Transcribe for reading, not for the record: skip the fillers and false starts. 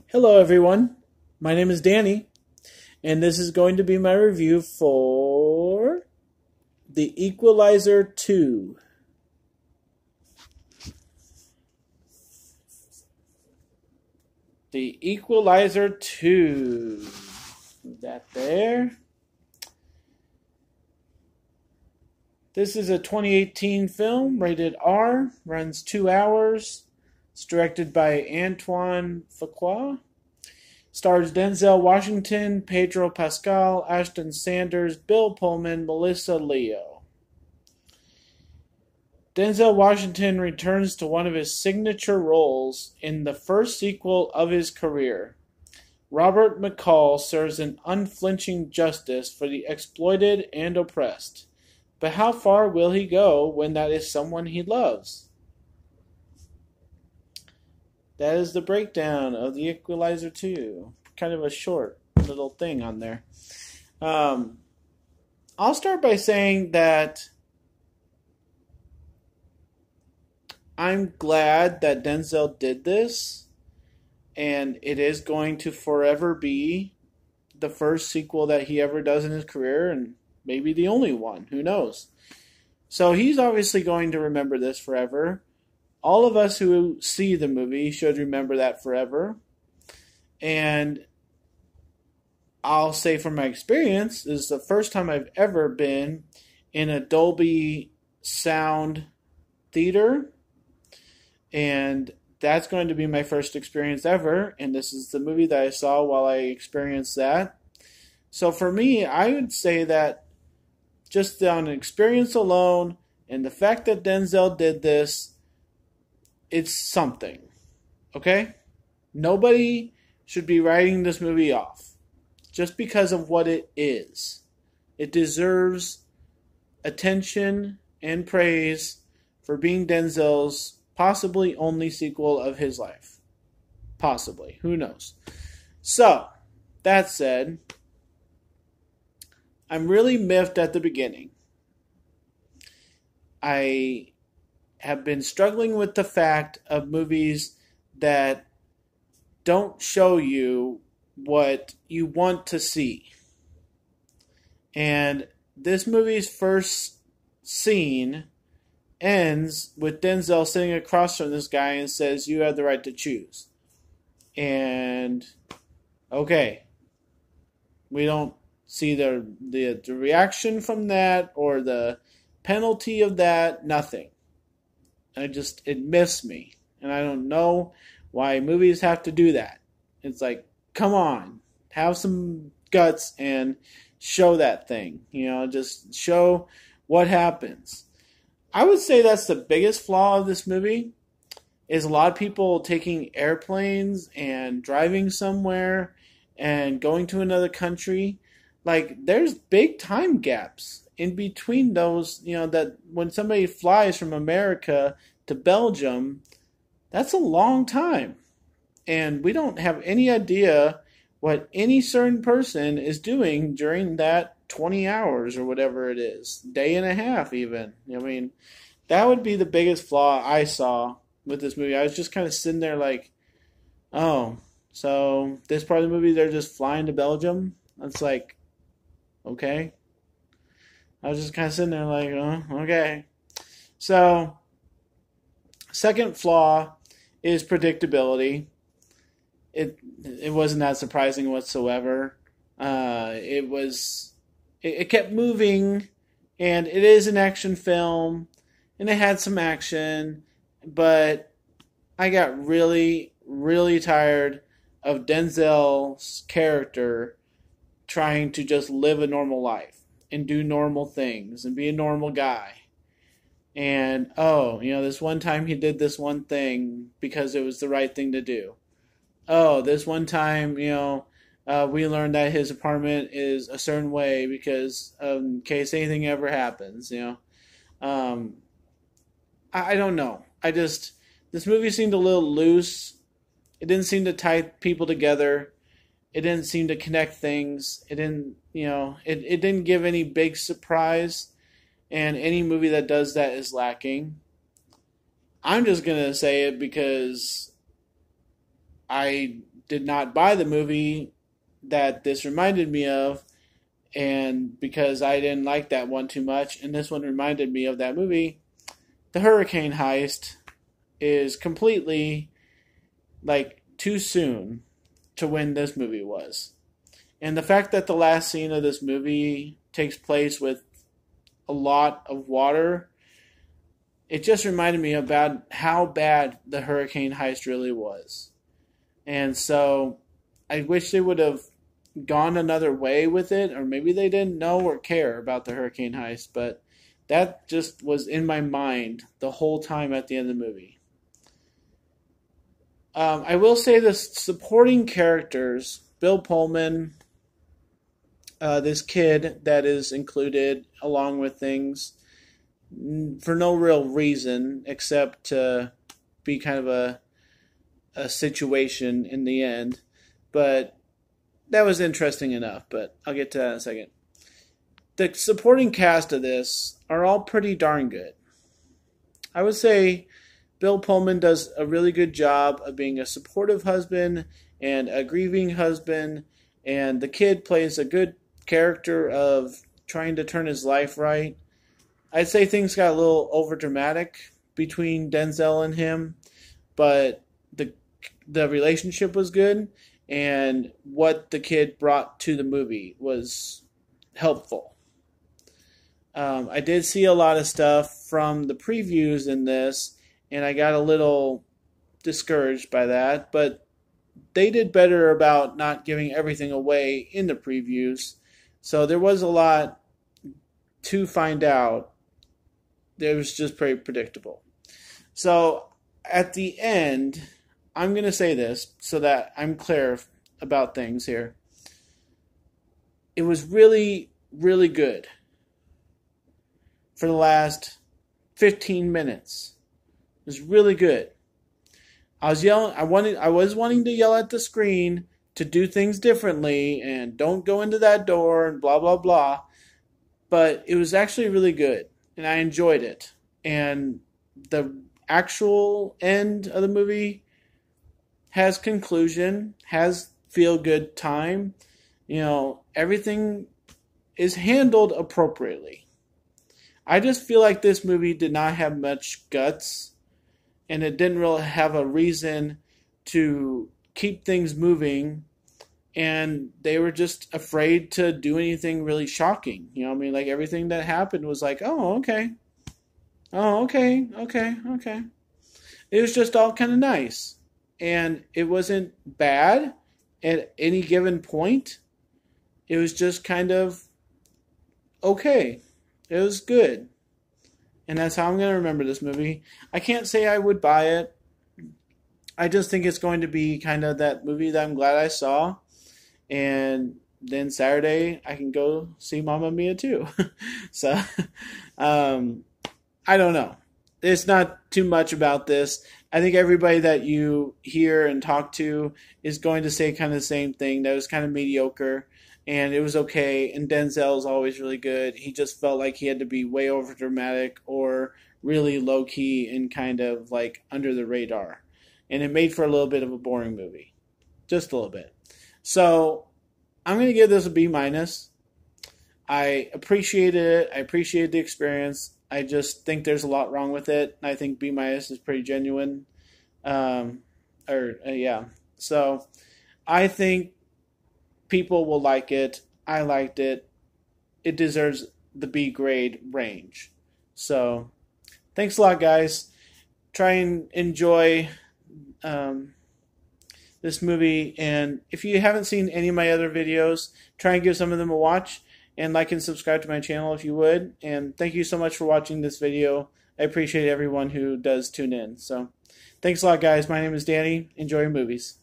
Hello, everyone. My name is Danny, and this is going to be my review for The Equalizer 2. The Equalizer 2. Move that there. This is a 2018 film, rated R, runs 2 hours. It's directed by Antoine Fuqua. Stars Denzel Washington, Pedro Pascal, Ashton Sanders, Bill Pullman, Melissa Leo. Denzel Washington returns to one of his signature roles in the first sequel of his career. Robert McCall serves an unflinching justice for the exploited and oppressed. But how far will he go when that is someone he loves? That is the breakdown of The Equalizer 2. Kind of a short little thing on there. I'll start by saying that I'm glad that Denzel did this, and it is going to forever be the first sequel that he ever does in his career, and maybe the only one. Who knows? So he's obviously going to remember this forever. All of us who see the movie should remember that forever. And I'll say from my experience, this is the first time I've ever been in a Dolby sound theater. And that's going to be my first experience ever. And this is the movie that I saw while I experienced that. So for me, I would say that just on experience alone and the fact that Denzel did this, it's something, okay? Nobody should be writing this movie off just because of what it is. It deserves attention and praise for being Denzel's possibly only sequel of his life. Possibly. Who knows? So, that said, I'm really miffed at the beginning. I have been struggling with the fact of movies that don't show you what you want to see. And this movie's first scene ends with Denzel sitting across from this guy and says, "You have the right to choose." And okay, we don't see the reaction from that or the penalty of that, nothing. It miffs me. And I don't know why movies have to do that. It's like, come on, have some guts and show that thing. Just show what happens. I would say that's the biggest flaw of this movie, is a lot of people taking airplanes and driving somewhere and going to another country. Like, there's big time gaps in between those, that when somebody flies from America to Belgium, that's a long time. And we don't have any idea what any certain person is doing during that 20 hours or whatever it is. Day and a half even. I mean, that would be the biggest flaw I saw with this movie. I was just kind of sitting there like, oh, so this part of the movie they're just flying to Belgium? It's like, okay. I was just kind of sitting there like, oh, okay. So, second flaw is predictability. It wasn't that surprising whatsoever. It kept moving, and it is an action film, and it had some action, but I got really, really tired of Denzel's character trying to just live a normal life and do normal things and be a normal guy. And, this one time he did this one thing because it was the right thing to do. Oh, this one time, we learned that his apartment is a certain way because in case anything ever happens, I don't know. This movie seemed a little loose. It didn't seem to tie people together. It didn't seem to connect things. It didn't, it didn't give any big surprise. And any movie that does that is lacking. I'm just going to say it because I did not buy the movie that this reminded me of, and because I didn't like that one too much, and this one reminded me of that movie, the hurricane heist is completely like too soon to when this movie was. And the fact that the last scene of this movie takes place with a lot of water, it just reminded me about how bad the hurricane heist really was. And so I wish they would have gone another way with it, or maybe they didn't know or care about the hurricane heist, but that just was in my mind the whole time at the end of the movie. I will say the supporting characters, Bill Pullman, this kid that is included along with things for no real reason except to be kind of a situation in the end. But that was interesting enough, but I'll get to that in a second. The supporting cast of this are all pretty darn good. I would say Bill Pullman does a really good job of being a supportive husband and a grieving husband, and the kid plays a good character of trying to turn his life right. I'd say things got a little over dramatic between Denzel and him, but the relationship was good, and what the kid brought to the movie was helpful. I did see a lot of stuff from the previews in this, and I got a little discouraged by that, but they did better about not giving everything away in the previews. So there was a lot to find out. It was just pretty predictable. So at the end, I'm going to say this so that I'm clear about things here. It was really, really good for the last 15 minutes. It was really good. I was wanting to yell at the screen to do things differently and don't go into that door and blah, blah, blah. But it was actually really good, and I enjoyed it. And the actual end of the movie has conclusion, has feel-good time. You know, everything is handled appropriately. I just feel like this movie did not have much guts, and it didn't really have a reason to keep things moving, and they were just afraid to do anything really shocking. You know what I mean? Like, everything that happened was like, oh, okay. Oh, okay. It was just all kind of nice. And it wasn't bad at any given point. It was just kind of okay. It was good. And that's how I'm going to remember this movie. I can't say I would buy it. I just think it's going to be kind of that movie that I'm glad I saw. And then Saturday, I can go see Mamma Mia too. So, I don't know. It's not too much about this. I think everybody that you hear and talk to is going to say kind of the same thing. That was kind of mediocre, and it was okay. And Denzel is always really good. He just felt like he had to be way over dramatic or really low key and kind of like under the radar. And it made for a little bit of a boring movie. Just a little bit. So I'm going to give this a B-. I appreciated it. I appreciated the experience. I just think there's a lot wrong with it. I think B- is pretty genuine. Yeah. So I think people will like it. I liked it. It deserves the B grade range. So thanks a lot, guys. Try and enjoy this movie. And if you haven't seen any of my other videos, try and give some of them a watch. And like and subscribe to my channel if you would. And thank you so much for watching this video. I appreciate everyone who does tune in. So thanks a lot, guys. My name is Danny. Enjoy your movies.